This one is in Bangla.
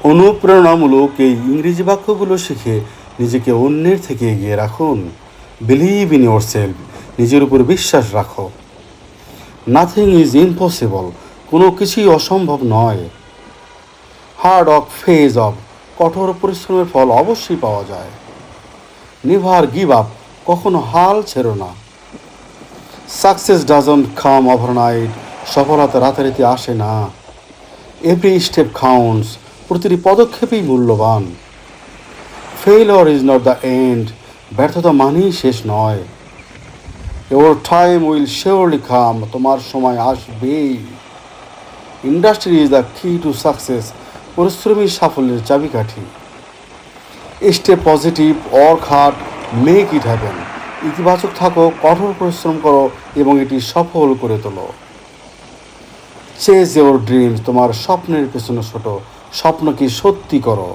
অনুপ্রেরণামূলক এই ইংরেজি বাক্যগুলো শিখে নিজেকে অন্যের থেকে এগিয়ে রাখুন। বিলিভ ইন ইয়োর সেলফ, নিজের উপর বিশ্বাস রাখো। নাথিং ইজ ইম্পসিবল, কোনো কিছুই অসম্ভব নয়। হার্ড ওয়ার্ক ফেজ অফ, কঠোর পরিশ্রমের ফল অবশ্যই পাওয়া যায়। নেভার গিভ আপ, কখনো হাল ছেড়ো না। সাকসেস ডাজন্ট কাম ওভারনাইট, সফলতা রাতারাতি আসে না। এভরি স্টেপ কাউন্টস, প্রতিটি পদক্ষেপই মূল্যবান। Failure is not the end, ব্যর্থতা মানেই শেষ নয়। ইওর টাইম উইল শিওরলি কাম, তোমার সময় আসবেই। ইন্ডাস্ট্রি ইজ দ্য কি টু সাকসেস, পরিশ্রমী সাফল্যের চাবিকাঠি। Stay positive, work hard, make it happen, ইতিবাচক থাকো, কঠোর পরিশ্রম করো এবং এটি সফল করে তোলো। চেজ ইওর ড্রিমস, তোমার স্বপ্নের পেছনে ছোটো, স্বপ্নকে সত্যি করো।